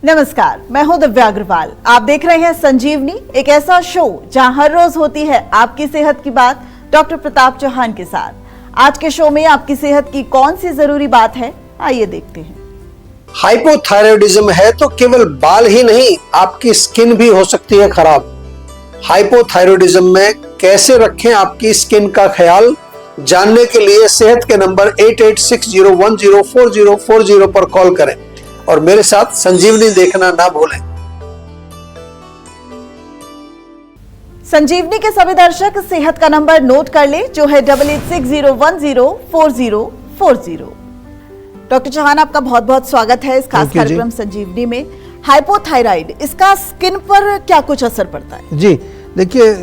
नमस्कार, मैं हूं दिव्या अग्रवाल। आप देख रहे हैं संजीवनी, एक ऐसा शो जहां हर रोज होती है आपकी सेहत की बात डॉक्टर प्रताप चौहान के साथ। आज के शो में आपकी सेहत की कौन सी जरूरी बात है, आइए देखते हैं। हाइपोथायराइडिज्म है तो केवल बाल ही नहीं, आपकी स्किन भी हो सकती है खराब। हाइपोथायराइडिज्म में कैसे रखें आपकी स्किन का ख्याल, जानने के लिए सेहत के नंबर 8860104040 पर कॉल करें और मेरे साथ संजीवनी देखना ना भूलें। संजीवनी के सभी दर्शक सेहत का नंबर नोट कर ले, जो है 8860104040। डॉक्टर चौहान, आपका बहुत बहुत स्वागत है इस खास कार्यक्रम संजीवनी में। हाइपोथायराइड, इसका स्किन पर क्या कुछ असर पड़ता है? जी देखिए,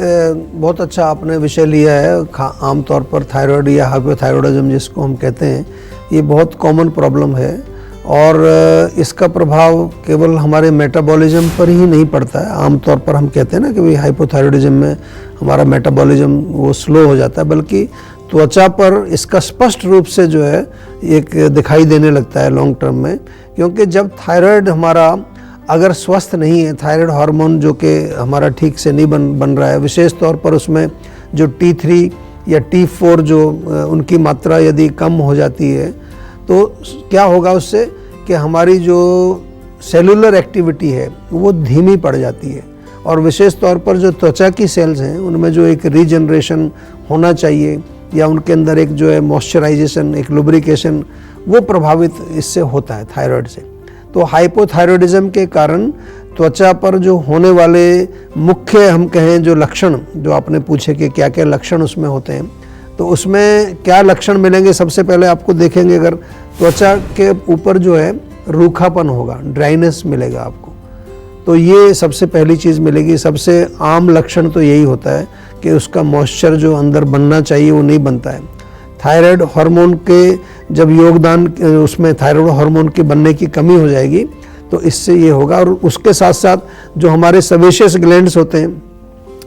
बहुत अच्छा आपने विषय लिया है। आमतौर पर थायराइड या हाइपोथायराइडिज्म जिसको हम कहते हैं, ये बहुत कॉमन प्रॉब्लम है और इसका प्रभाव केवल हमारे मेटाबॉलिज्म पर ही नहीं पड़ता है। आमतौर पर हम कहते हैं ना कि भाई हाइपोथायराइडिज्म में हमारा मेटाबॉलिज्म वो स्लो हो जाता है, बल्कि त्वचा पर इसका स्पष्ट रूप से जो है एक दिखाई देने लगता है लॉन्ग टर्म में। क्योंकि जब थायराइड हमारा अगर स्वस्थ नहीं है, थायराइड हार्मोन जो कि हमारा ठीक से नहीं बन रहा है, विशेष तौर पर उसमें जो T3 या T4 जो उनकी मात्रा यदि कम हो जाती है तो क्या होगा उससे कि हमारी जो सेलुलर एक्टिविटी है वो धीमी पड़ जाती है। और विशेष तौर पर जो त्वचा की सेल्स हैं उनमें जो एक रीजनरेशन होना चाहिए या उनके अंदर एक जो है मॉइस्चराइजेशन, एक लुब्रिकेशन, वो प्रभावित इससे होता है थायराइड से। तो हाइपोथायराइडिज्म के कारण त्वचा पर जो होने वाले मुख्य हम कहें जो लक्षण, जो आपने पूछे कि क्या क्या लक्षण उसमें होते हैं, तो उसमें क्या लक्षण मिलेंगे। सबसे पहले आपको देखेंगे, अगर त्वचा के ऊपर जो है रूखापन होगा, ड्राइनेस मिलेगा आपको, तो ये सबसे पहली चीज़ मिलेगी। सबसे आम लक्षण तो यही होता है कि उसका मॉइस्चर जो अंदर बनना चाहिए वो नहीं बनता है। थायराइड हार्मोन के जब योगदान उसमें थायराइड हार्मोन के बनने की कमी हो जाएगी तो इससे ये होगा। और उसके साथ साथ जो हमारे सेबेशियस ग्लैंड्स होते हैं,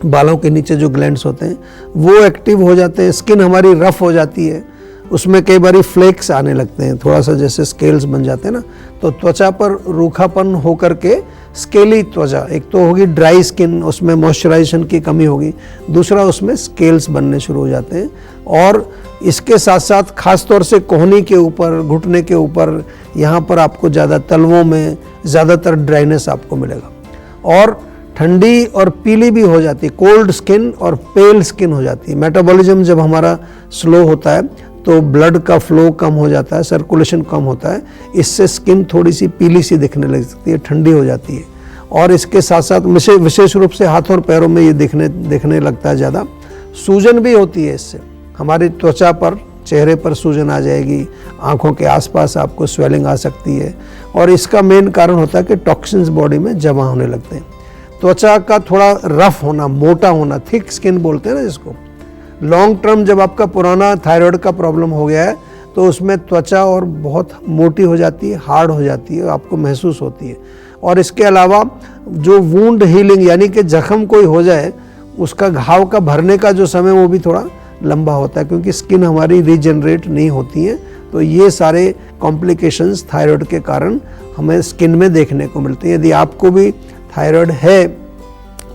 बालों के नीचे जो ग्लैंड्स होते हैं, वो एक्टिव हो जाते हैं। स्किन हमारी रफ हो जाती है, उसमें कई बारी फ्लेक्स आने लगते हैं, थोड़ा सा जैसे स्केल्स बन जाते हैं ना। तो त्वचा पर रूखापन होकर के स्केली त्वचा, एक तो होगी ड्राई स्किन, उसमें मॉइस्चराइजेशन की कमी होगी, दूसरा उसमें स्केल्स बनने शुरू हो जाते हैं। और इसके साथ साथ खास तौर से कोहनी के ऊपर, घुटने के ऊपर, यहाँ पर आपको ज़्यादा तलवों में ज़्यादातर ड्राइनेस आपको मिलेगा। और ठंडी और पीली भी हो जाती है, कोल्ड स्किन और पेल स्किन हो जाती है। मेटाबॉलिज्म जब हमारा स्लो होता है तो ब्लड का फ्लो कम हो जाता है, सर्कुलेशन कम होता है, इससे स्किन थोड़ी सी पीली सी दिखने लग सकती है, ठंडी हो जाती है। और इसके साथ साथ विशेष रूप से हाथ और पैरों में ये दिखने लगता है ज़्यादा। सूजन भी होती है इससे, हमारी त्वचा पर, चेहरे पर सूजन आ जाएगी, आँखों के आसपास आपको स्वेलिंग आ सकती है। और इसका मेन कारण होता है कि टॉक्सिन्स बॉडी में जमा होने लगते हैं। त्वचा का थोड़ा रफ होना, मोटा होना, थिक स्किन बोलते हैं ना जिसको, लॉन्ग टर्म जब आपका पुराना थायराइड का प्रॉब्लम हो गया है तो उसमें त्वचा और बहुत मोटी हो जाती है, हार्ड हो जाती है, आपको महसूस होती है। और इसके अलावा जो वुंड हीलिंग, यानी कि जख्म कोई हो जाए उसका घाव का भरने का जो समय वो भी थोड़ा लंबा होता है, क्योंकि स्किन हमारी रीजनरेट नहीं होती है। तो ये सारे कॉम्प्लिकेशंस थायराइड के कारण हमें स्किन में देखने को मिलते हैं। यदि आपको भी थायराइड है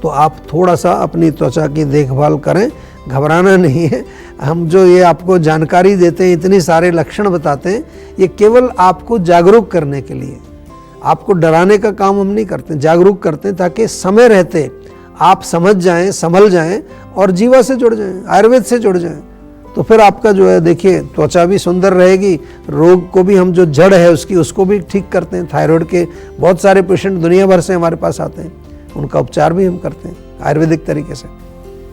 तो आप थोड़ा सा अपनी त्वचा की देखभाल करें, घबराना नहीं है। हम जो ये आपको जानकारी देते हैं, इतनी सारे लक्षण बताते हैं, ये केवल आपको जागरूक करने के लिए, आपको डराने का काम हम नहीं करते, जागरूक करते हैं ताकि समय रहते आप समझ जाएं, संभल जाएं और जीवा से जुड़ जाएं, आयुर्वेद से जुड़ जाएं। तो फिर आपका जो है देखिए त्वचा भी सुंदर रहेगी, रोग को भी हम जो जड़ है उसको भी ठीक करते हैं। थायराइड के बहुत सारे पेशेंट दुनिया भर से हमारे पास आते हैं, उनका उपचार भी हम करते हैं आयुर्वेदिक तरीके से।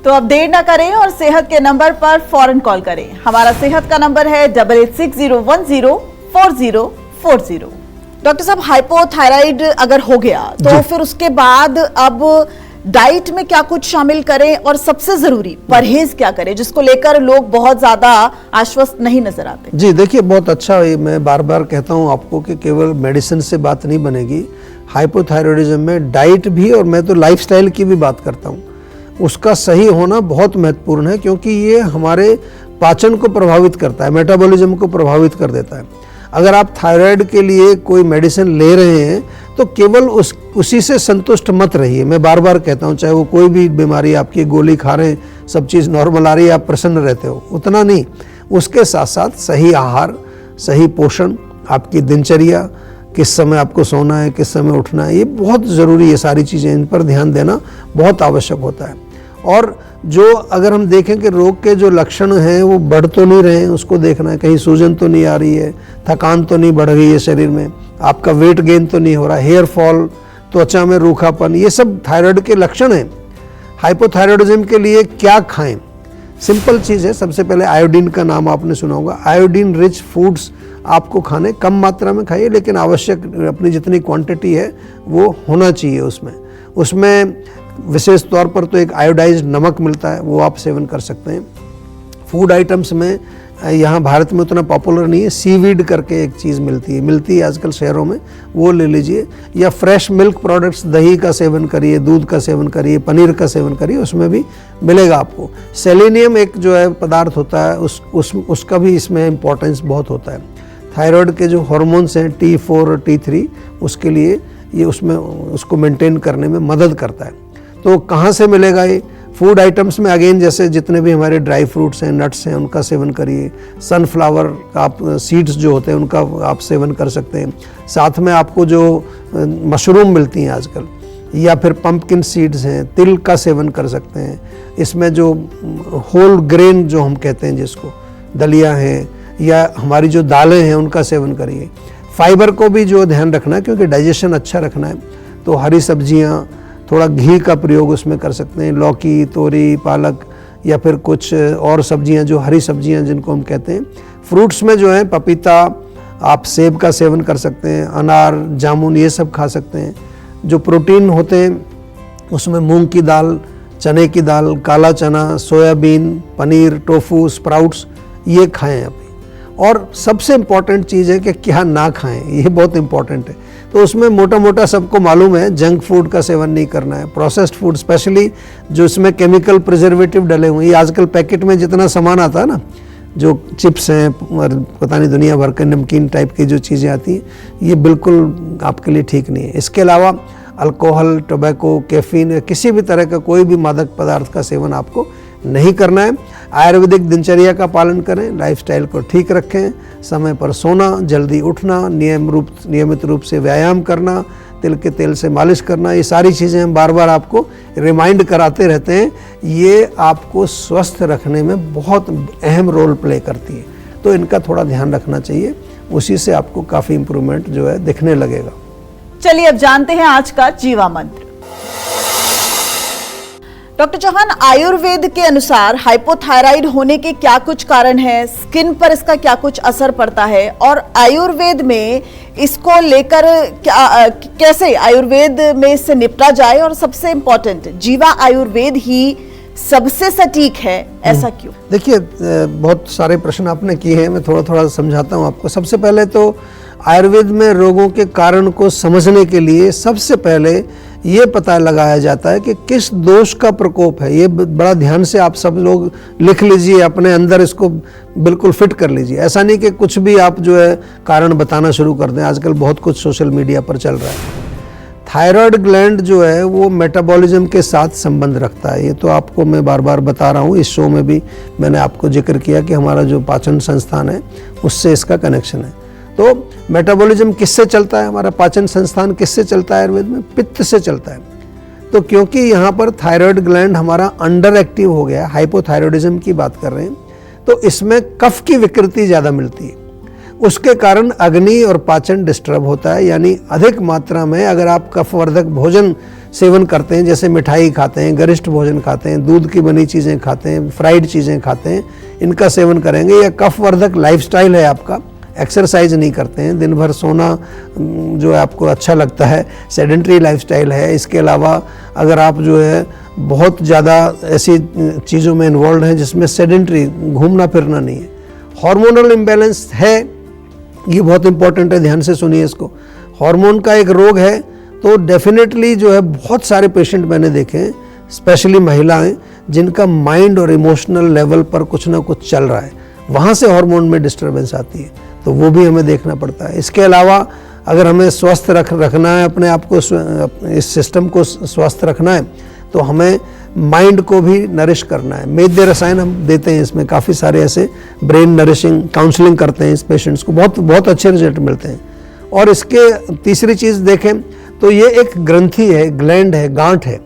तो अब देर ना करें और सेहत के नंबर पर फौरन कॉल करें। हमारा सेहत का नंबर है 8860104040। डॉक्टर साहब, हाइपोथायराइड अगर हो गया तो फिर उसके बाद अब डाइट में क्या कुछ शामिल करें और सबसे जरूरी परहेज क्या करें, जिसको लेकर लोग बहुत ज्यादा आश्वस्त नहीं नजर आते? जी देखिए, बहुत अच्छा, मैं बार बार कहता हूँ आपको कि केवल मेडिसिन से बात नहीं बनेगी। हाइपोथायराइडिज्म में डाइट भी, और मैं तो लाइफस्टाइल की भी बात करता हूँ, उसका सही होना बहुत महत्वपूर्ण है, क्योंकि ये हमारे पाचन को प्रभावित करता है, मेटाबॉलिज्म को प्रभावित कर देता है। अगर आप थायराइड के लिए कोई मेडिसिन ले रहे हैं तो केवल उसी से संतुष्ट मत रहिए। मैं बार बार कहता हूँ, चाहे वो कोई भी बीमारी, आपकी गोली खा रहे हैं, सब चीज़ नॉर्मल आ रही है, आप प्रसन्न रहते हो, उतना नहीं। उसके साथ साथ सही आहार, सही पोषण, आपकी दिनचर्या, किस समय आपको सोना है, किस समय उठना है, ये बहुत ज़रूरी है। सारी चीज़ें, इन पर ध्यान देना बहुत आवश्यक होता है। और जो अगर हम देखें कि रोग के जो लक्षण हैं वो बढ़ तो नहीं रहे हैं, उसको देखना है। कहीं सूजन तो नहीं आ रही है, थकान तो नहीं बढ़ गई है शरीर में, आपका वेट गेन तो नहीं हो रहा, हेयर फॉल, त्वचा में रूखापन, ये सब थायराइड के लक्षण हैं। हाइपोथायराइडिज्म के लिए क्या खाएं? सिंपल चीज़ है। सबसे पहले आयोडीन का नाम आपने सुना होगा। आयोडीन रिच फूड्स आपको खाने, कम मात्रा में खाइए, लेकिन आवश्यक अपनी जितनी क्वांटिटी है वो होना चाहिए उसमें विशेष तौर पर तो एक आयोडाइज्ड नमक मिलता है, वो आप सेवन कर सकते हैं। फूड आइटम्स में यहाँ भारत में उतना पॉपुलर नहीं है, सीवीड करके एक चीज़ मिलती है आजकल शहरों में, वो ले लीजिए। या फ्रेश मिल्क प्रोडक्ट्स, दही का सेवन करिए, दूध का सेवन करिए, पनीर का सेवन करिए, उसमें भी मिलेगा आपको। सेलेनियम एक जो है पदार्थ होता है, उसका भी इसमें इम्पोर्टेंस बहुत होता है। थायराइड के जो हार्मोन्स हैं T4 और T3, उसके लिए ये उसको मेंटेन करने में मदद करता है। तो कहाँ से मिलेगा ये? फूड आइटम्स में अगेन, जैसे जितने भी हमारे ड्राई फ्रूट्स हैं, नट्स हैं, उनका सेवन करिए। सनफ्लावर का आप सीड्स जो होते हैं उनका आप सेवन कर सकते हैं। साथ में आपको जो मशरूम मिलती हैं आजकल, या फिर पंपकिन सीड्स हैं, तिल का सेवन कर सकते हैं। इसमें जो होल ग्रेन जो हम कहते हैं, जिसको दलिया हैं या हमारी जो दालें हैं, उनका सेवन करिए। फाइबर को भी जो ध्यान रखना है, क्योंकि डाइजेशन अच्छा रखना है, तो हरी सब्जियाँ, थोड़ा घी का प्रयोग उसमें कर सकते हैं। लौकी, तोरी, पालक, या फिर कुछ और सब्जियां, जो हरी सब्जियां जिनको हम कहते हैं। फ्रूट्स में जो है पपीता, आप सेब का सेवन कर सकते हैं, अनार, जामुन, ये सब खा सकते हैं। जो प्रोटीन होते हैं उसमें मूंग की दाल, चने की दाल, काला चना, सोयाबीन, पनीर, टोफू, स्प्राउट्स, ये खाएं अभी। और सबसे इम्पॉर्टेंट चीज़ है कि क्या ना खाएं, ये बहुत इम्पॉर्टेंट है। तो उसमें मोटा मोटा सबको मालूम है, जंक फूड का सेवन नहीं करना है। प्रोसेस्ड फूड, स्पेशली जो इसमें केमिकल प्रिजर्वेटिव डले हुए हैं, ये आजकल पैकेट में जितना सामान आता है ना, जो चिप्स हैं और पता नहीं दुनिया भर के नमकीन टाइप की जो चीज़ें आती हैं, ये बिल्कुल आपके लिए ठीक नहीं है। इसके अलावा अल्कोहल, टोबैको, कैफीन, किसी भी तरह का कोई भी मादक पदार्थ का सेवन आपको नहीं करना है। आयुर्वेदिक दिनचर्या का पालन करें, लाइफस्टाइल को ठीक रखें, समय पर सोना, जल्दी उठना, नियमित रूप से व्यायाम करना, तिल के तेल से मालिश करना, ये सारी चीज़ें हम बार बार आपको रिमाइंड कराते रहते हैं। ये आपको स्वस्थ रखने में बहुत अहम रोल प्ले करती है, तो इनका थोड़ा ध्यान रखना चाहिए। उसी से आपको काफ़ी इम्प्रूवमेंट जो है दिखने लगेगा। चलिए अब जानते हैं आज का जीवा मंत्र। डॉक्टर चौहान, आयुर्वेद के अनुसार हाइपोथायराइड होने के क्या कुछ कारण हैं, स्किन पर इसका क्या कुछ असर पड़ता है, और आयुर्वेद में इसको लेकर कैसे आयुर्वेद में इससे निपटा जाए, और सबसे इंपॉर्टेंट, जीवा आयुर्वेद ही सबसे सटीक है, ऐसा क्यों? देखिए, बहुत सारे प्रश्न आपने किए हैं, मैं थोड़ा थोड़ा समझाता हूँ आपको। सबसे पहले तो आयुर्वेद में रोगों के कारण को समझने के लिए सबसे पहले ये पता लगाया जाता है कि किस दोष का प्रकोप है। ये बड़ा ध्यान से आप सब लोग लिख लीजिए, अपने अंदर इसको बिल्कुल फिट कर लीजिए। ऐसा नहीं कि कुछ भी आप जो है कारण बताना शुरू कर दें, आजकल बहुत कुछ सोशल मीडिया पर चल रहा है। थायराइड ग्लैंड जो है वो मेटाबॉलिज्म के साथ संबंध रखता है। ये तो आपको मैं बार बार बता रहा हूँ, इस शो में भी मैंने आपको जिक्र किया कि हमारा जो पाचन संस्थान है उससे इसका कनेक्शन है। तो मेटाबॉलिज्म किससे चलता है, हमारा पाचन संस्थान किससे चलता है आयुर्वेद में? पित्त से चलता है। तो क्योंकि यहाँ पर थायराइड ग्लैंड हमारा अंडर एक्टिव हो गया, हाइपोथायराइडिज्म की बात कर रहे हैं, तो इसमें कफ की विकृति ज़्यादा मिलती है। उसके कारण अग्नि और पाचन डिस्टर्ब होता है। यानी अधिक मात्रा में अगर आप कफवर्धक भोजन सेवन करते हैं, जैसे मिठाई खाते हैं, गरिष्ठ भोजन खाते हैं, दूध की बनी चीज़ें खाते हैं, फ्राइड चीज़ें खाते हैं, इनका सेवन करेंगे, या कफवर्धक लाइफस्टाइल है आपका, एक्सरसाइज नहीं करते हैं, दिन भर सोना जो है आपको अच्छा लगता है, सेडेंट्री लाइफस्टाइल है। इसके अलावा अगर आप जो है बहुत ज़्यादा ऐसी चीज़ों में इन्वॉल्व हैं जिसमें सेडेंट्री, घूमना फिरना नहीं है, हार्मोनल इम्बैलेंस है, ये बहुत इंपॉर्टेंट है, ध्यान से सुनिए इसको। हार्मोन का एक रोग है, तो डेफिनेटली जो है बहुत सारे पेशेंट मैंने देखे हैं, स्पेशली महिलाएं, जिनका माइंड और इमोशनल लेवल पर कुछ ना कुछ चल रहा है, वहाँ से हार्मोन में डिस्टर्बेंस आती है, तो वो भी हमें देखना पड़ता है। इसके अलावा अगर हमें स्वस्थ रखना है, अपने आप को, इस सिस्टम को स्वस्थ रखना है, तो हमें माइंड को भी नरिश करना है। मेद्य रसायन हम देते हैं इसमें, काफ़ी सारे ऐसे ब्रेन नरिशिंग काउंसलिंग करते हैं इस पेशेंट्स को, बहुत बहुत अच्छे रिजल्ट मिलते हैं। और इसके तीसरी चीज़ देखें तो ये एक ग्रंथि है, ग्लैंड है, गांठ है।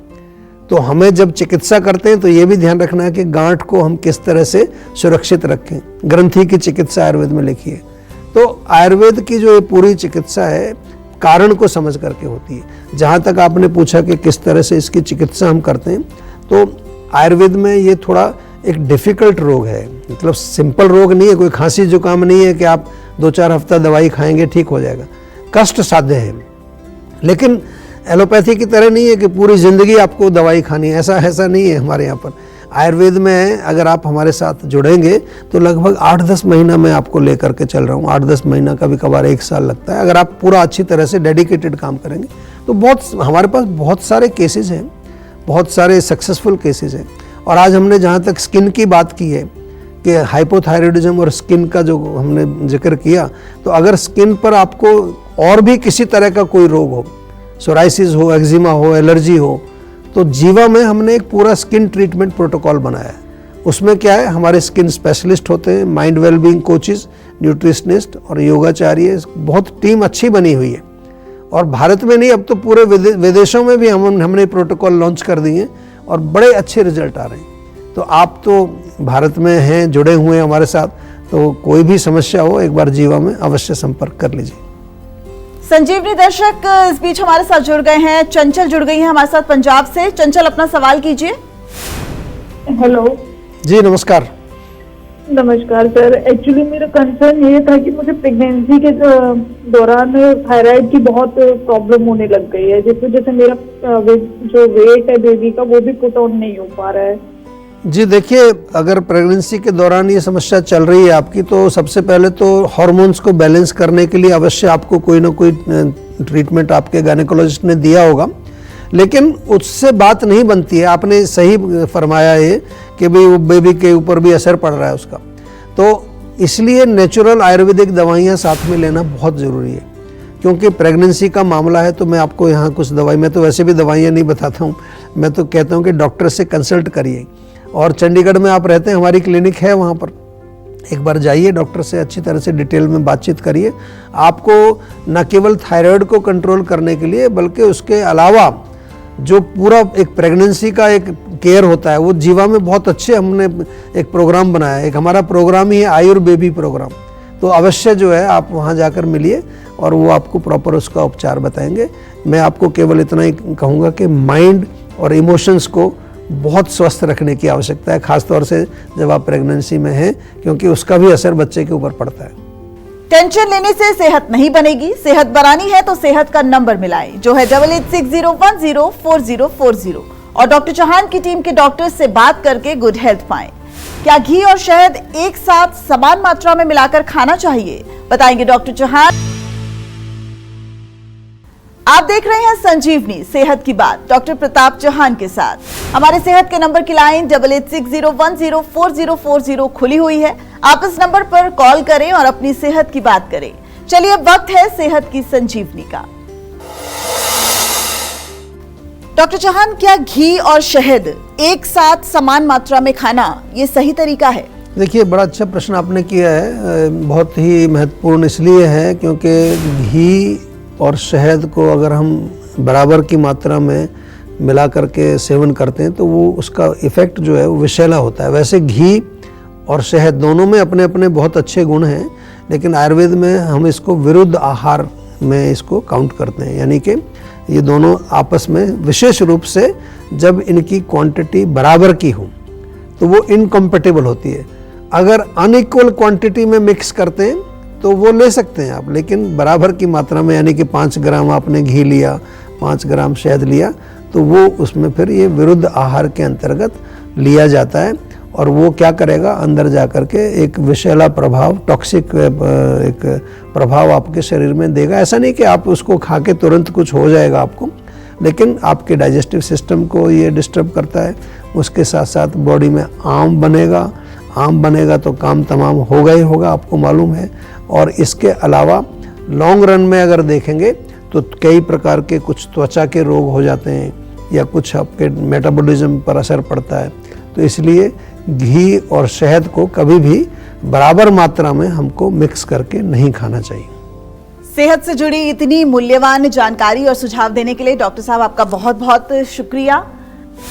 तो हमें जब चिकित्सा करते हैं तो ये भी ध्यान रखना है कि गांठ को हम किस तरह से सुरक्षित रखें। ग्रंथि की चिकित्सा आयुर्वेद में लिखी है। तो आयुर्वेद की जो ये पूरी चिकित्सा है कारण को समझ करके होती है। जहाँ तक आपने पूछा कि किस तरह से इसकी चिकित्सा हम करते हैं, तो आयुर्वेद में ये थोड़ा एक डिफ़िकल्ट रोग है, मतलब सिंपल रोग नहीं है, कोई खांसी जुकाम नहीं है कि आप 2-4 हफ्ता दवाई खाएंगे ठीक हो जाएगा। कष्ट साध्य है, लेकिन एलोपैथी की तरह नहीं है कि पूरी ज़िंदगी आपको दवाई खानी है, ऐसा नहीं है हमारे यहाँ पर। आयुर्वेद में अगर आप हमारे साथ जुड़ेंगे तो लगभग 8-10 महीना मैं आपको लेकर के चल रहा हूँ। 8-10 महीना, कभी कभार 1 साल लगता है। अगर आप पूरा अच्छी तरह से डेडिकेटेड काम करेंगे तो हमारे पास बहुत सारे केसेस हैं, बहुत सारे सक्सेसफुल केसेस हैं। और आज हमने जहाँ तक स्किन की बात की है कि हाइपोथायराइडिज्म और स्किन का जो हमने जिक्र किया, तो अगर स्किन पर आपको और भी किसी तरह का कोई रोग हो, सोराइसिस हो, एक्जिमा हो, एलर्जी हो, तो जीवा में हमने एक पूरा स्किन ट्रीटमेंट प्रोटोकॉल बनाया है। उसमें क्या है, हमारे स्किन स्पेशलिस्ट होते हैं, माइंड वेलबींग कोचेस, न्यूट्रिशनिस्ट और योगाचार्य, बहुत टीम अच्छी बनी हुई है। और भारत में नहीं, अब तो पूरे विदेशों में भी हमने प्रोटोकॉल लॉन्च कर दिए और बड़े अच्छे रिजल्ट आ रहे हैं। तो आप तो भारत में हैं, जुड़े हुए हैं हमारे साथ, तो कोई भी समस्या हो एक बार जीवा में अवश्य संपर्क कर लीजिए। संजीवनी दर्शक इस बीच हमारे साथ जुड़ गए हैं, चंचल जुड़ गई हैं हमारे साथ पंजाब से। चंचल, अपना सवाल कीजिए। हेलो जी नमस्कार। नमस्कार सर, एक्चुअली मेरा कंसर्न ये था कि मुझे प्रेगनेंसी के दौरान थायराइड की बहुत प्रॉब्लम होने लग गई है, जिसकी वजह से मेरा जो वेट है बेबी का वो भी पुट ऑन नहीं हो पा रहा है। जी देखिए, अगर प्रेगनेंसी के दौरान ये समस्या चल रही है आपकी, तो सबसे पहले तो हार्मोन्स को बैलेंस करने के लिए अवश्य आपको कोई ना कोई ट्रीटमेंट आपके गायनेकोलॉजिस्ट ने दिया होगा, लेकिन उससे बात नहीं बनती है। आपने सही फरमाया है कि भाई वो बेबी के ऊपर भी असर पड़ रहा है उसका, तो इसलिए नेचुरल आयुर्वेदिक दवाइयाँ साथ में लेना बहुत ज़रूरी है। क्योंकि प्रेगनेंसी का मामला है तो मैं आपको यहाँ कुछ दवाई, मैं तो वैसे भी दवाइयाँ नहीं बताता हूँ, मैं तो कहता हूँ कि डॉक्टर से कंसल्ट करिए। और चंडीगढ़ में आप रहते हैं, हमारी क्लिनिक है वहाँ पर, एक बार जाइए, डॉक्टर से अच्छी तरह से डिटेल में बातचीत करिए। आपको न केवल थायराइड को कंट्रोल करने के लिए, बल्कि उसके अलावा जो पूरा एक प्रेगनेंसी का एक केयर होता है, वो जीवा में बहुत अच्छे हमने एक प्रोग्राम बनाया है। एक हमारा प्रोग्राम ही है आयुर्बेबी प्रोग्राम, तो अवश्य जो है आप वहाँ जाकर मिलिए और वो आपको प्रॉपर उसका उपचार बताएंगे। मैं आपको केवल इतना ही कहूँगा कि माइंड और इमोशंस को बहुत स्वस्थ रखने की आवश्यकता है, खासतौर से जब आप प्रेगनेंसी में हैं, क्योंकि उसका भी असर बच्चे के ऊपर पड़ता है। टेंशन लेने से सेहत नहीं बनेगी, सेहत बनानी है तो सेहत का नंबर मिलाएं, जो है 8860104040, और डॉक्टर चौहान की टीम के डॉक्टर से बात करके गुड हेल्थ पाएं। क्या घी और शहद एक साथ समान मात्रा में मिलाकर खाना चाहिए, बताएंगे डॉक्टर चौहान। आप देख रहे हैं संजीवनी सेहत की बात डॉक्टर प्रताप चौहान के साथ। हमारे सेहत के नंबर की लाइन 8860104040 खुली हुई है। आप इस नंबर पर कॉल करें और अपनी सेहत की बात करें। चलिए, अब वक्त है सेहत की संजीवनी का। डॉक्टर चौहान, क्या घी और शहद एक साथ समान मात्रा में खाना ये सही तरीका है? देखिए, बड़ा अच्छा प्रश्न आपने किया है, बहुत ही महत्वपूर्ण इसलिए है क्योंकि घी और शहद को अगर हम बराबर की मात्रा में मिला करके सेवन करते हैं तो वो उसका इफ़ेक्ट जो है वो विषैला होता है। वैसे घी और शहद दोनों में अपने अपने बहुत अच्छे गुण हैं, लेकिन आयुर्वेद में हम इसको विरुद्ध आहार में इसको काउंट करते हैं, यानी कि ये दोनों आपस में विशेष रूप से जब इनकी क्वांटिटी बराबर की हो तो वो इनकम्पेटिबल होती है। अगर अनइक्वल क्वांटिटी में मिक्स करते हैं तो वो ले सकते हैं आप, लेकिन बराबर की मात्रा में, यानी कि 5 ग्राम आपने घी लिया, 5 ग्राम शहद लिया, तो वो उसमें फिर ये विरुद्ध आहार के अंतर्गत लिया जाता है और वो क्या करेगा, अंदर जा कर के एक विषैला प्रभाव, टॉक्सिक एक प्रभाव आपके शरीर में देगा। ऐसा नहीं कि आप उसको खा के तुरंत कुछ हो जाएगा आपको, लेकिन आपके डाइजेस्टिव सिस्टम को ये डिस्टर्ब करता है। उसके साथ साथ बॉडी में आम बनेगा तो काम तमाम होगा ही होगा, आपको मालूम है। और इसके अलावा लॉन्ग रन में अगर देखेंगे तो कई प्रकार के कुछ त्वचा के रोग हो जाते हैं या कुछ आपके मेटाबॉलिज्म पर असर पड़ता है। तो इसलिए घी और शहद को कभी भी बराबर मात्रा में हमको मिक्स करके नहीं खाना चाहिए। सेहत से जुड़ी इतनी मूल्यवान जानकारी और सुझाव देने के लिए डॉक्टर साहब आपका बहुत बहुत शुक्रिया।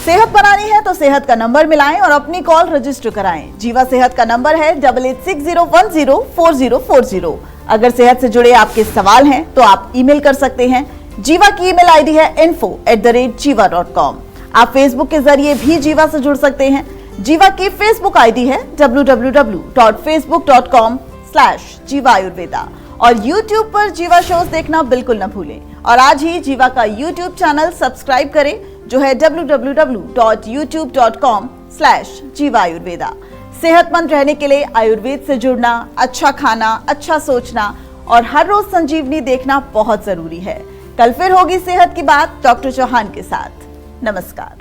सेहत बनानी है तो सेहत का नंबर मिलाएं और अपनी कॉल रजिस्टर कराएं। जीवा सेहत का नंबर है 8860104040। अगर सेहत से जुड़े आपके सवाल हैं तो आप ईमेल कर सकते हैं। जीवा की ईमेल आईडी है info@jiva.com। आप फेसबुक के जरिए भी जीवा से जुड़ सकते हैं। जीवा की फेसबुक आईडी है www.facebook.com/जीवा आयुर्वेदा। और YouTube पर जीवा शोज देखना बिल्कुल न भूलें। और आज ही जीवा का YouTube चैनल सब्सक्राइब करें जो है www.youtube.com/जीवा आयुर्वेदा। सेहतमंद रहने के लिए आयुर्वेद से जुड़ना, अच्छा खाना, अच्छा सोचना और हर रोज संजीवनी देखना बहुत जरूरी है। कल फिर होगी सेहत की बात डॉक्टर चौहान के साथ। नमस्कार।